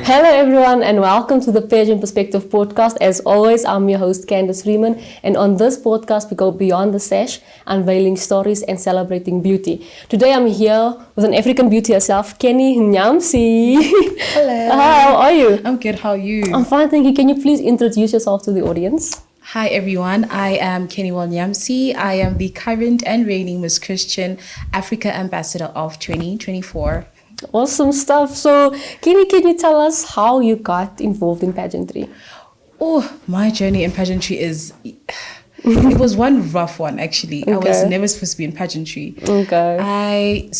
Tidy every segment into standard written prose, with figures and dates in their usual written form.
Hello everyone and welcome to the Pageant Perspective Podcast. As always, I'm your host Candice Freeman, and on this podcast we go beyond the sash, unveiling stories and celebrating beauty. Today I'm here with an African beauty herself, Keniwill Amennmpay. Hello. Hi, how are you? I'm good, how are you? I'm fine, thank you. Can you please introduce yourself to the audience? Hi everyone, I am Keniwill Amennmpay. I am the current and reigning Miss Christian Africa Ambassador of 2024. Awesome stuff. So, can you tell us how you got involved in pageantry? Oh, my journey in pageantry is... it was one rough one, actually. Okay. I was never supposed to be in pageantry. Okay. I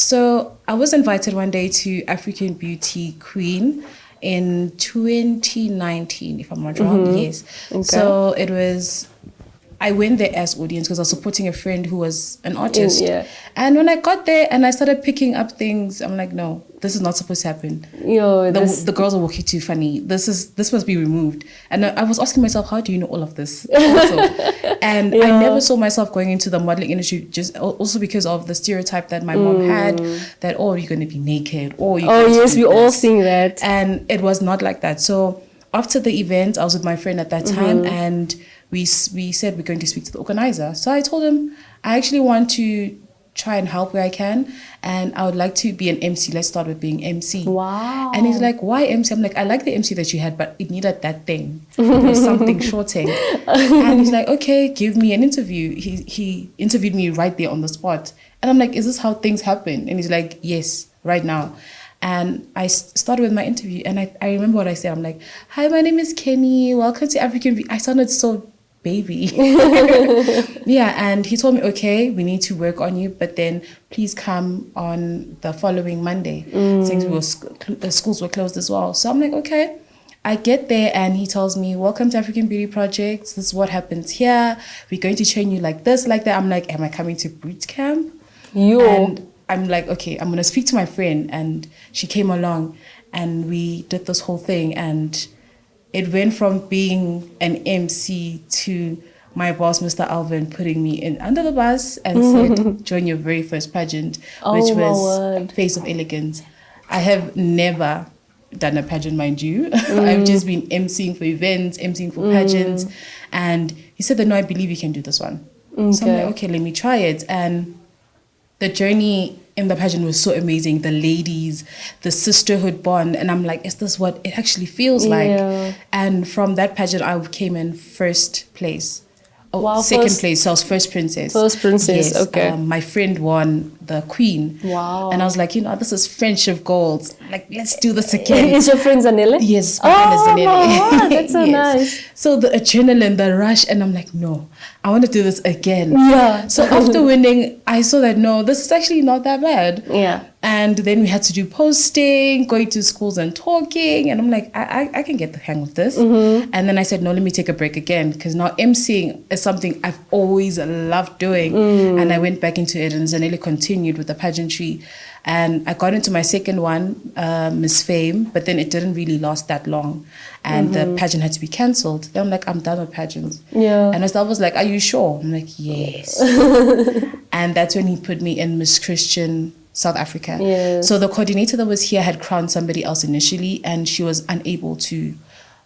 was invited one day to African Beauty Queen in 2019, if I'm not wrong. Yes. Okay. So it was... I went there as audience because I was supporting a friend who was an artist. Yeah. And when I got there and I started picking up things, I'm like, no, this is not supposed to happen. The girls are walking too funny. This must be removed. And I was asking myself, how do you know all of this? And I never saw myself going into the modeling industry, just also because of the stereotype that my mom had, that, oh, you're going to be naked. We all think that. And it was not like that. So after the event, I was with my friend at that time, and we said we're going to speak to the organizer. So I told him, I actually want to try and help where I can, and I would like to be an MC. Let's start with being MC. Wow. And he's like, why MC? I'm like, I like the MC that you had, but it needed that thing. There was something shorting. And he's like, okay, give me an interview. He interviewed me right there on the spot. And I'm like, is this how things happen? And he's like, yes, right now. And I started with my interview, and I remember what I said. I'm like, hi, my name is Kenny. Welcome to African... I sounded so baby. Yeah, and he told me, okay, we need to work on you, but then please come on the following Monday, since the schools were closed as well. So I'm like, okay. I get there and he tells me, welcome to African Beauty Projects. This is what happens here. We're going to train you like this, like that. I'm like, am I coming to boot camp? And I'm like, okay, I'm going to speak to my friend. And she came along and we did this whole thing. And it went from being an MC to my boss, Mr. Alvin, putting me in under the bus and said, join your very first pageant, which was Face of Elegance. I have never done a pageant, mind you. I've just been MCing for events, MCing for pageants. And he said that, no, I believe you can do this one. So I'm like, okay, let me try it. And the journey in the pageant was so amazing. The ladies, the sisterhood bond. And I'm like, is this what it actually feels like? And from that pageant, I came in first place. Second place. So I was first princess. First princess, yes. Okay. My friend won the queen. Wow. And I was like, this is friendship gold. Like, let's do this again. Is your friend Zanele? Yes, my friend is Zanele. That's so nice. So the adrenaline, the rush, and I'm like, no, I want to do this again. Yeah. So after winning, I saw that, no, this is actually not that bad. Yeah. And then we had to do posting, going to schools and talking. And I'm like, I can get the hang of this. And then I said, no, let me take a break again. Because now emceeing is something I've always loved doing. And I went back into it, and Zanele continued with the pageantry. And I got into my second one, Miss Fame, but then it didn't really last that long. And the pageant had to be cancelled. Then I'm like, I'm done with pageants. Yeah. And Estelle was like, are you sure? I'm like, yes. And that's when he put me in Miss Christian South Africa. Yes. So the coordinator that was here had crowned somebody else initially, and she was unable to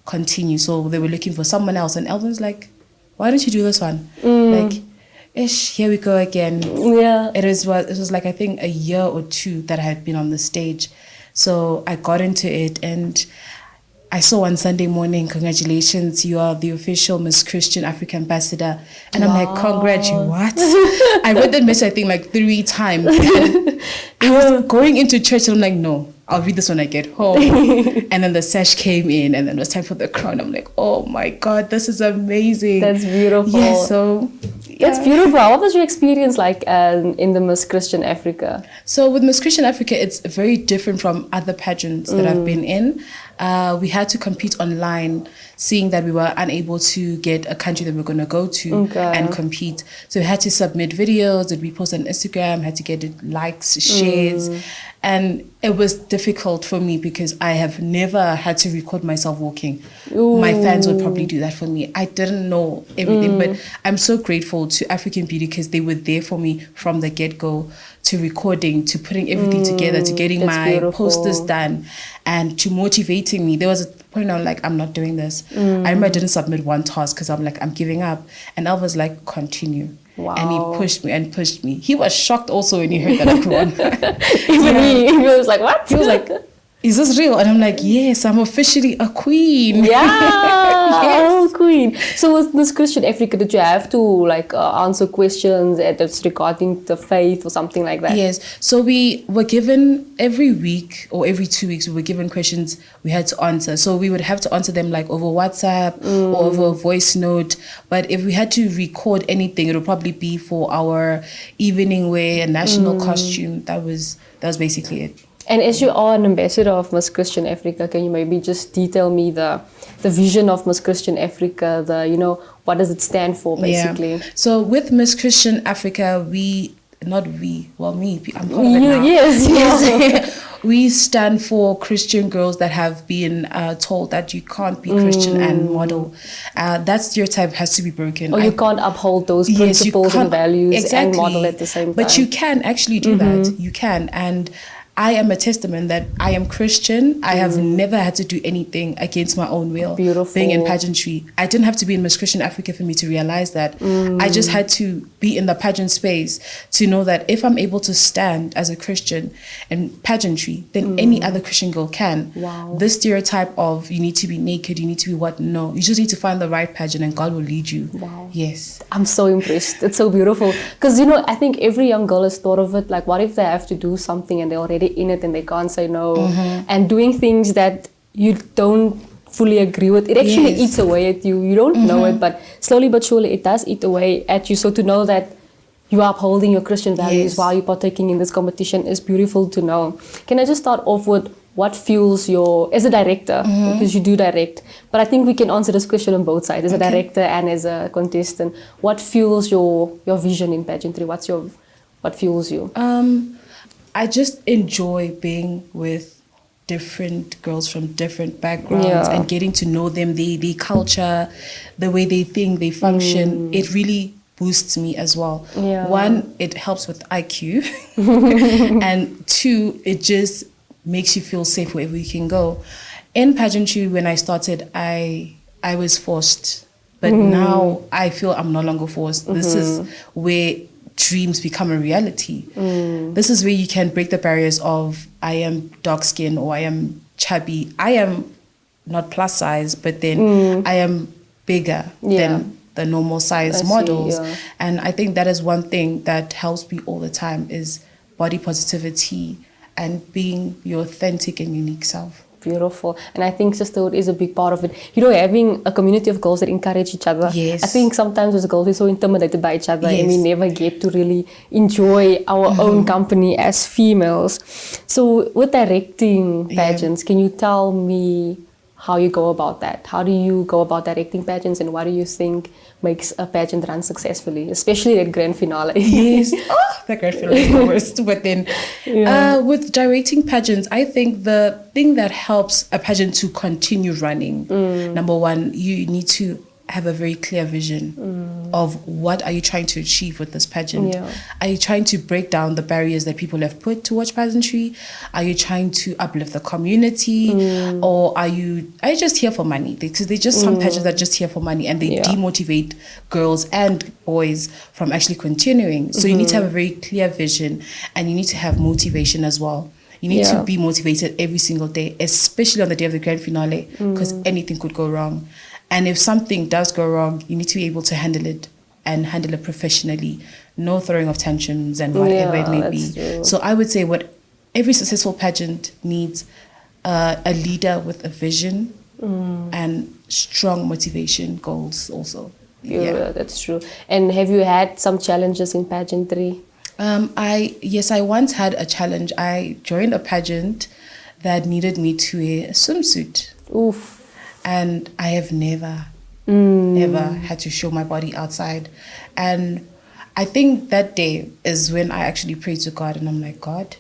continue. So they were looking for someone else. And Elvin's like, why don't you do this one? Like, here we go again. Yeah. It was like, I think a year or two that I had been on the stage. So I got into it, and I saw on Sunday morning, congratulations, you are the official Miss Christian Africa Ambassador. And I'm like, congrats, what? I read that message, I think, like 3 times. And I was going into church, and I'm like, no, I'll read this when I get home. And then the sash came in, and then it was time for the crown. I'm like, oh my God, this is amazing. That's beautiful. Yeah, so... Yeah. That's beautiful. What was your experience like in the Miss Christian Africa? So with Miss Christian Africa, it's very different from other pageants that I've been in. We had to compete online. seeing that we were unable to get a country that we we're going to go to and compete. So we had to submit videos that we post on Instagram, had to get likes, shares. And it was difficult for me because I have never had to record myself walking. My fans would probably do that for me. I didn't know everything, but I'm so grateful to African Beauty because they were there for me from the get-go, to recording, to putting everything together, to getting my posters done, and to motivating me. There was a point I was like, I'm not doing this. I remember I didn't submit one task because I'm like, I'm giving up. And I was like, continue. Wow. And he pushed me and pushed me. He was shocked also when he heard that I won. Even he was like, what? He was like, is this real? And I'm like, yes, I'm officially a queen. Yeah, Yes. oh, queen. So with Miss Christian Africa, did you have to like answer questions that's regarding the faith or something like that? Yes. So we were given every week or every 2 weeks, we were given questions we had to answer. So we would have to answer them like over WhatsApp or over a voice note. But if we had to record anything, it would probably be for our evening wear, a national costume. That was basically it. And as you are an ambassador of Miss Christian Africa, can you maybe just detail me the vision of Miss Christian Africa, what does it stand for basically? Yeah. So with Miss Christian Africa, me, I'm part of it now. Yes. We stand for Christian girls that have been told that you can't be Christian and model. That stereotype has to be broken. Or you can't uphold those principles and values and model at the same time. But you can actually do that. You can. And I am a testament that I am Christian. I have never had to do anything against my own will. Beautiful. Being in pageantry. I didn't have to be in Miss Christian Africa for me to realize that. I just had to be in the pageant space to know that if I'm able to stand as a Christian in pageantry, then any other Christian girl can. Wow. This stereotype of you need to be naked, you need to be what? No. You just need to find the right pageant and God will lead you. Wow. Yes. I'm so impressed. It's so beautiful. Because, I think every young girl has thought of it. Like, what if they have to do something and they're already in it and they can't say no? And doing things that you don't fully agree with, it actually eats away at you. You don't know it, but slowly but surely it does eat away at you. So to know that you are upholding your Christian values while you're partaking in this competition is beautiful to know. Can I just start off with what fuels as a director, because you do direct, but I think we can answer this question on both sides, as a director and as a contestant. What fuels your vision in pageantry? What fuels you? I just enjoy being with different girls from different backgrounds and getting to know them, the culture, the way they think, they function. It really boosts me as well. Yeah. One, it helps with IQ. And two, it just makes you feel safe wherever you can go. In pageantry, when I started, I was forced. But now I feel I'm no longer forced. This is where dreams become a reality. This is where you can break the barriers of I am dark skinned or I am chubby. I am not plus size, but then I am bigger than the normal size models. And I think that is one thing that helps me all the time is body positivity and being your authentic and unique self. Beautiful. And I think sisterhood is a big part of it. Having a community of girls that encourage each other. Yes. I think sometimes as girls we're so intimidated by each other and we never get to really enjoy our own company as females. So with directing pageants, can you tell me how you go about that? How do you go about directing pageants and what do you think makes a pageant run successfully, especially at grand finale? Yes. The grand finale is the worst. But then with directing pageants, I think the thing that helps a pageant to continue running, number one, you need to have a very clear vision of what are you trying to achieve with this pageant. Are you trying to break down the barriers that people have put to watch pageantry? Are you trying to uplift the community? Or are you just here for money? Because there's just some pageants that are just here for money and they demotivate girls and boys from actually continuing. So you need to have a very clear vision and you need to have motivation as well. You need to be motivated every single day, especially on the day of the grand finale, because anything could go wrong. And if something does go wrong, you need to be able to handle it and handle it professionally. No throwing of tantrums and whatever it may be. True. So I would say what every successful pageant needs a leader with a vision and strong motivation goals also. Yeah, that's true. And have you had some challenges in pageantry? I once had a challenge. I joined a pageant that needed me to wear a swimsuit. Oof. And I have never, ever had to show my body outside. And I think that day is when I actually prayed to God, and I'm like, God,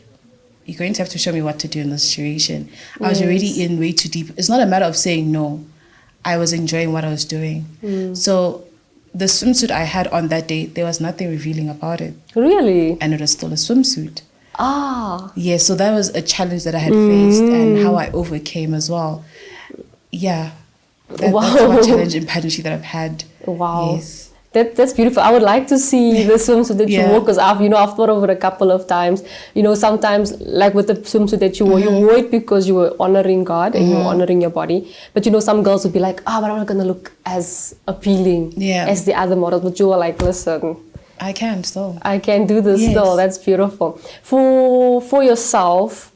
you're going to have to show me what to do in this situation. I was already in way too deep. It's not a matter of saying no. I was enjoying what I was doing. So the swimsuit I had on that day, there was nothing revealing about it. Really? And it was still a swimsuit. Ah. Yeah, so that was a challenge that I had faced and how I overcame as well. Yeah. That's one challenge in pageantry that I've had. Wow. Yes. That's beautiful. I would like to see the swimsuit that you wore, because I've thought of it a couple of times. Sometimes like with the swimsuit that you wore, you wore it because you were honoring God and you were honoring your body. But some girls would be like, but I'm not going to look as appealing as the other models. But you were like, listen, I can still. I can do this still. That's beautiful. For yourself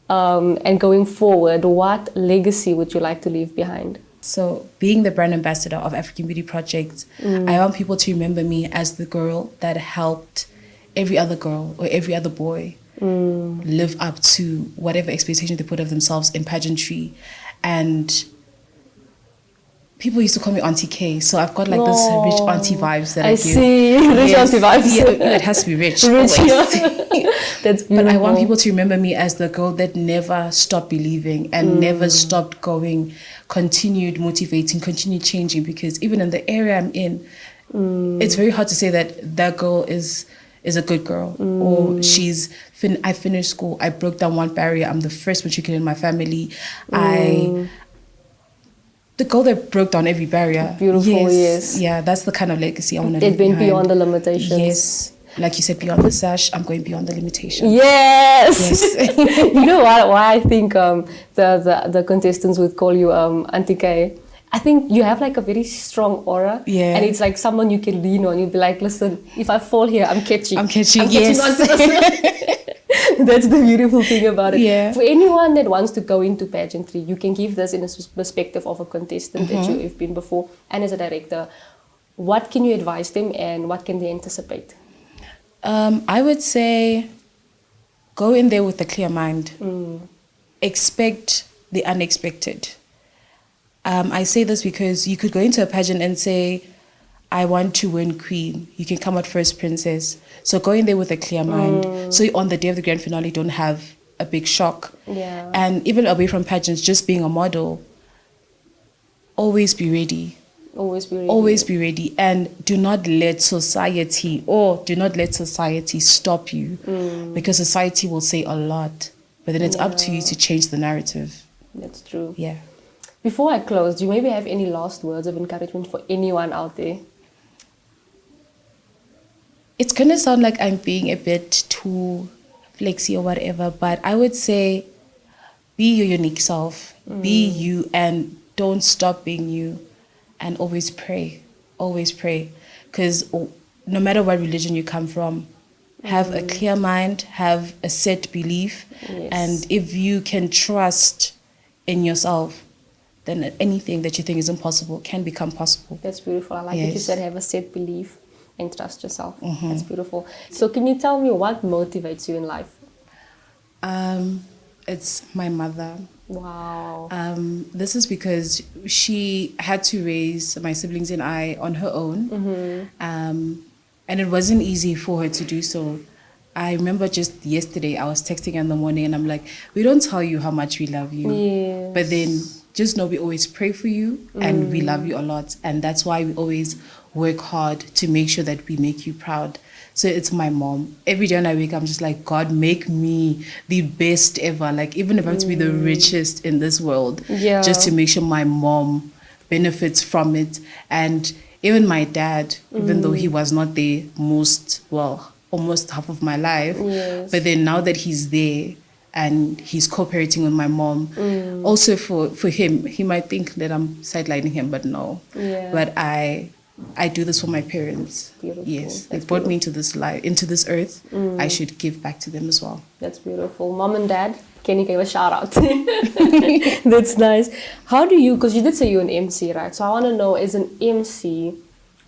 and going forward, what legacy would you like to leave behind? So being the brand ambassador of African Beauty Project, I want people to remember me as the girl that helped every other girl or every other boy live up to whatever expectation they put of themselves in pageantry. And people used to call me Auntie K, so I've got like this rich auntie vibes that I give. See, rich auntie vibes. Yeah, it has to be rich. That's beautiful. But I want people to remember me as the girl that never stopped believing and never stopped going, continued motivating, continued changing, because even in the area I'm in, it's very hard to say that girl is a good girl or I finished school, I broke down one barrier, I'm the first matriculated in my family, the girl that broke down every barrier. Beautiful, yes. Yeah, that's the kind of legacy I want to leave It went behind. beyond the limitations. Yes. Like you said, beyond the sash, I'm going beyond the limitation. Yes. You know why I think the contestants would call you Auntie K? I think you have like a very strong aura. Yeah. And it's like someone you can lean on. You'd be like, listen, if I fall here, I'm catching. Yes. Onto this. That's the beautiful thing about it. Yeah. For anyone that wants to go into pageantry, you can give this in a perspective of a contestant that you've been before, and as a director. What can you advise them, and what can they anticipate? I would say go in there with a clear mind. Expect the unexpected. I say this because you could go into a pageant and say, I want to win queen. You can come out first princess. So go in there with a clear mind. So on the day of the grand finale, don't have a big shock. Yeah. And even away from pageants, just being a model, always be ready. Always be ready. Always be ready, and do not let society stop you, because society will say a lot, but then it's up to you to change the narrative. That's true. Yeah. Before I close, do you maybe have any last words of encouragement for anyone out there? It's gonna sound like I'm being a bit too flexy or whatever, but I would say be your unique self, be you, and don't stop being you. And always pray, because no matter what religion you come from, have a clear mind, have a set belief, and if you can trust in yourself, then anything that you think is impossible can become possible. That's beautiful. I like that you said have a set belief and trust yourself. That's beautiful. So can you tell me what motivates you in life? It's my mother. Wow. This is because she had to raise my siblings and I on her own. And it wasn't easy for her to do so. I remember just yesterday, I was texting her in the morning and I'm like, we don't tell you how much we love you. Yes. But then just know we always pray for you and we love you a lot. And that's why we always work hard to make sure that we make you proud. So it's my mom. Every day when I wake up, I'm just like, God, make me the best ever. Like, even if I have to be the richest in this world, just to make sure my mom benefits from it. And even my dad, even though he was not there almost half of my life, but then now that he's there and he's cooperating with my mom, also for him, he might think that I'm sidelining him, but no. But I do this for my parents. Beautiful. Yes, they brought me into this life, into this earth. I should give back to them as well. That's beautiful. Mom and Dad, can you give a shout out? That's nice. How do you, because you did say you're an MC, right? So I want to know, as an MC,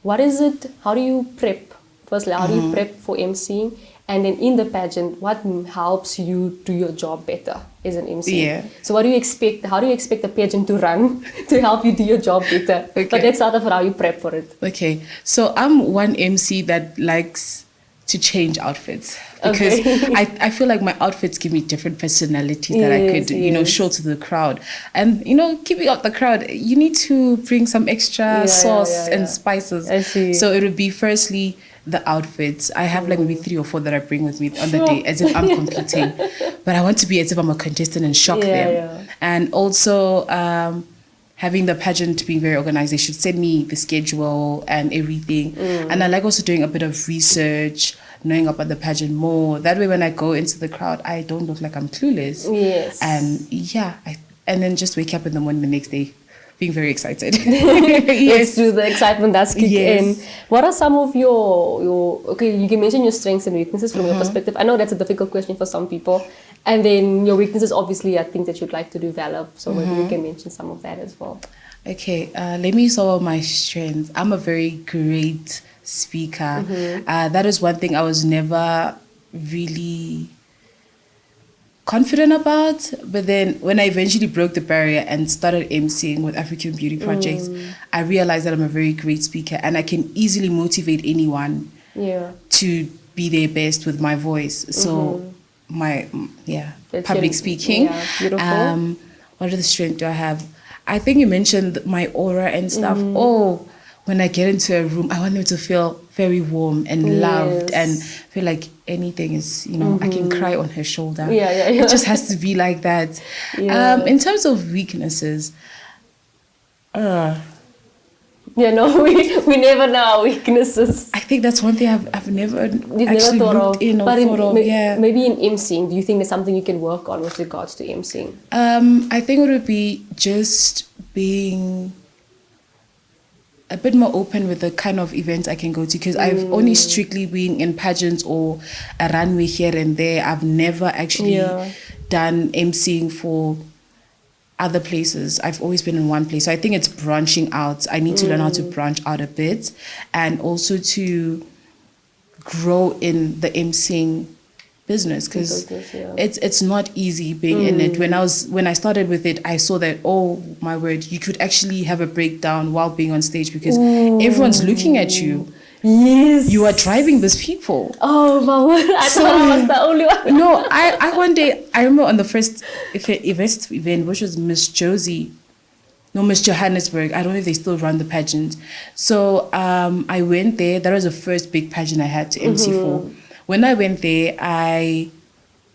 what is it, how do you prep? Firstly, how do you prep for MCing? And then in the pageant, what helps you do your job better as an MC? Yeah. So what do you expect? How do you expect the pageant to run to help you do your job better? Okay. But let's start off with how you prep for it. Okay, so I'm one MC that likes to change outfits because I feel like my outfits give me different personality that I could, show to the crowd. And, keeping up the crowd, you need to bring some extra sauce and spices. I see. So it would be firstly the outfits. I have like maybe 3 or 4 that I bring with me on the day as if I'm competing. But I want to be as if I'm a contestant and shock them. Yeah. And also having the pageant being very organized, they should send me the schedule and everything. And I like also doing a bit of research, knowing about the pageant more. That way when I go into the crowd, I don't look like I'm clueless. Yes. And and then just wake up in the morning the next day being very excited. Let's do the excitement that's kick Yes. in. What are some of your okay, you can mention your strengths and weaknesses from your perspective. I know that's a difficult question for some people. And then your weaknesses obviously are things that you'd like to develop. So maybe you can mention some of that as well. Okay, let me start with my strengths. I'm a very great speaker. That is one thing I was never really confident about. But then when I eventually broke the barrier and started emceeing with African Beauty Projects, I realized that I'm a very great speaker and I can easily motivate anyone to be their best with my voice. So public speaking. Yeah, beautiful. What other strength do I have? I think you mentioned my aura and stuff. Oh, when I get into a room, I want them to feel very warm and loved and feel like anything is, I can cry on her shoulder. It just has to be like that. In terms of weaknesses, we never know our weaknesses. I think that's one thing I've never actually thought looked of. in or But thought of. Maybe in emceeing, do you think there's something you can work on with regards to emceeing? I think it would be just being a bit more open with the kind of events I can go to, because I've only strictly been in pageants or a runway here and there. I've never actually done emceeing for other places. I've always been in one place. So I think it's branching out. I need to learn how to branch out a bit and also to grow in the emceeing business, because it's not easy being in it. When I started with it, I saw that, oh my word, you could actually have a breakdown while being on stage because everyone's looking at you. Yes. You are driving these people. Oh my word. I thought I was the only one. No, I one day, I remember on the first event, which was Miss Johannesburg. I don't know if they still run the pageant. So I went there. That was the first big pageant I had to MC for. When I went there, I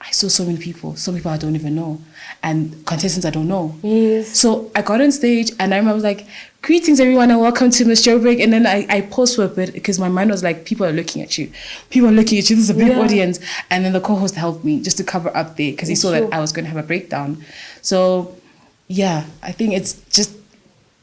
saw so many people I don't even know, and contestants I don't know. Yes. So I got on stage and I remember I was like, greetings everyone and welcome to Miss Joburg. And then I paused for a bit because my mind was like, people are looking at you. This is a big audience. And then the co-host helped me just to cover up there because he saw that I was going to have a breakdown. So yeah, I think it's just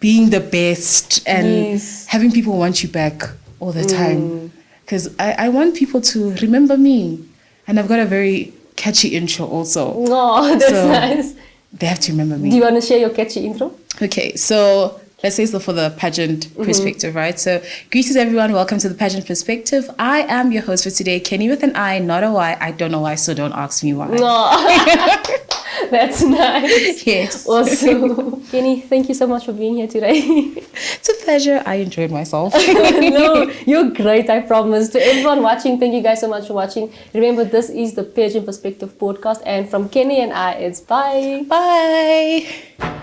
being the best and having people want you back all the time. Because I want people to remember me. And I've got a very catchy intro also. Oh, that's nice. They have to remember me. Do you want to share your catchy intro? Okay, so let's say so for the pageant perspective, right? So greetings everyone, welcome to the Pageant Perspective. I am your host for today, Kenny with an I, not a Y. I don't know why, so don't ask me why. Oh. That's nice. Yes. Awesome. Kenny, thank you so much for being here today. It's a pleasure. I enjoyed myself. No, you're great, I promise. To everyone watching, thank you guys so much for watching. Remember, this is the Pageant Perspective Podcast. And from Kenny and I, it's bye. Bye.